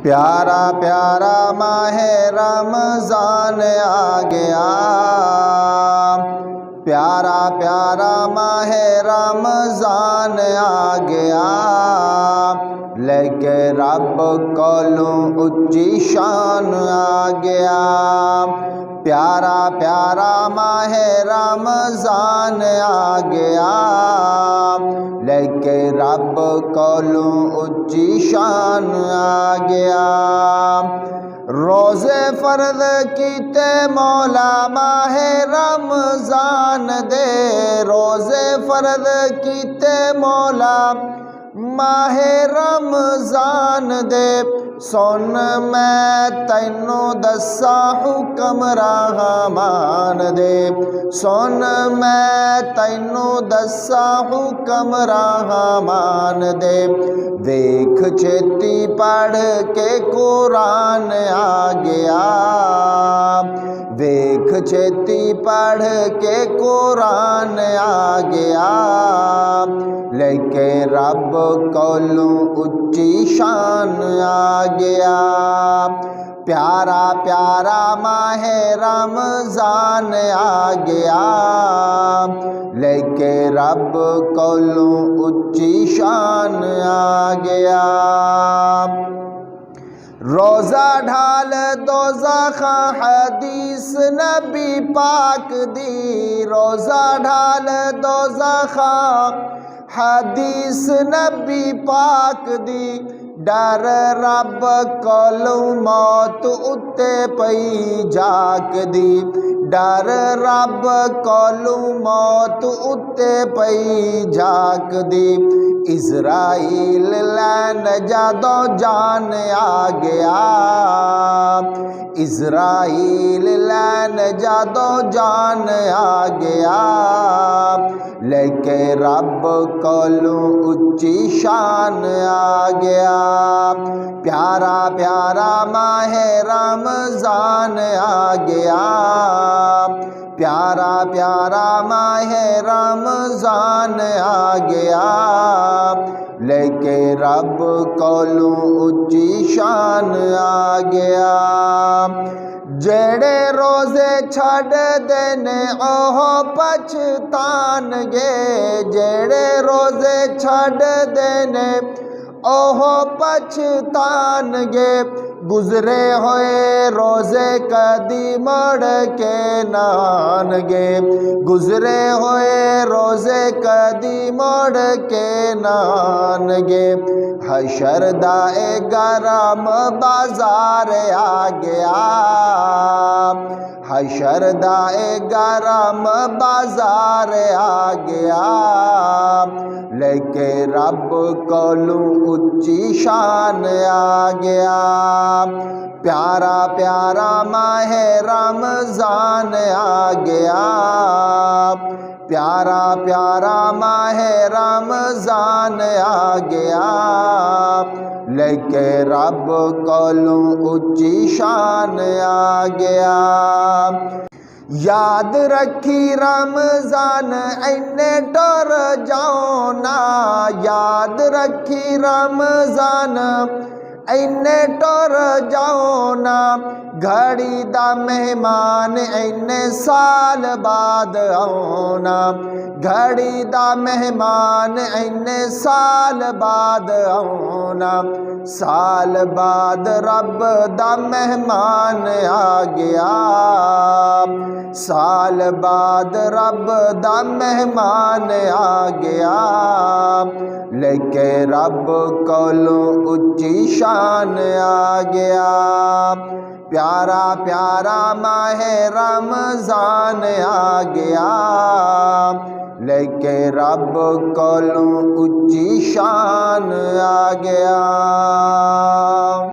प्यारा प्यारा माहे रमज़ान आ गया, प्यारा प्यारा माहे रमज़ान आ गया, लेके रब कोलों उच्ची शान आ गया। प्यारा प्यारा माहे रमज़ान आ गया, लेके रब कोलों उच्ची शान आ गया। रोज़े फ़र्ज़ कीते मौला माहे रमज़ान दे, रोज़े फ़र्ज़ कीते मौला माहे रमज़ान दे। सुन मैं तैनू दस्सा हुक्म रहमान दे, सुन मैं तैनू दस्सा हुक्म रहमान दे। देख छेती पढ़ के कुरान आ गया, देख छेती पढ़ के कुरान आ गया, लेके रब कोलों उच्ची शान आ गया। प्यारा प्यारा माहे रमज़ान आ गया, लेके रब कोलों उच्ची शान आ गया। रोज़ा ढाल दोज़खा हदीस नबी पाक दी, रोज़ा ढाल दोज़खा हदीस नबी पाक दी। डर रब कोलों मौत उत्ते पई जाक दी, डर रब कोलों मौत उत्ते पई जाक दी। इज़राइल लैन जादो जान आ गया, इज़राइल लैन जादो जान आ गया, लेके रब कोलों उच्ची शान आ गया। प्यारा प्यारा माहे रमज़ान आ गया, प्यारा प्यारा माहे रमज़ान आ गया, लेके रब कोलों उच्ची शान आ गया। जेड़े रोज़े छड़ देने ओह पछतानगे, जेड़े रोज़े छड़ देने ओह पछतानगे। गुज़रे होए रोज़े कदी मुड़ के नानगे, गुज़रे होए रोज़े कदी मुड़ के नानगे। हशर दाए गरम बाज़ार आ गया, हशर दाए गरम बाज़ार आ गया, लेके रब कोलों उच्ची शान आ गया। प्यारा प्यारा माहे रमज़ान आ गया, प्यारा प्यारा माहे रमज़ान आ गया, लेके रब कोलों उच्ची शान आ गया। याद रखी रमज़ान इन्ने टुर जाओ ना, याद रखी रमज़ान इन्ने टुर जाओ ना। घड़ी दा मेहमान इन्ने साल बाद आना, घड़ी दा मेहमान इन्ने साल बाद आना। साल बाद रब दा मेहमान आ गया, साल बाद रब दा मेहमान आ गया, लेके रब कोलों उच्ची शान आ गया। प्यारा प्यारा माहे रमज़ान आ गया, लेके रब कोलों उच्ची शान आ गया।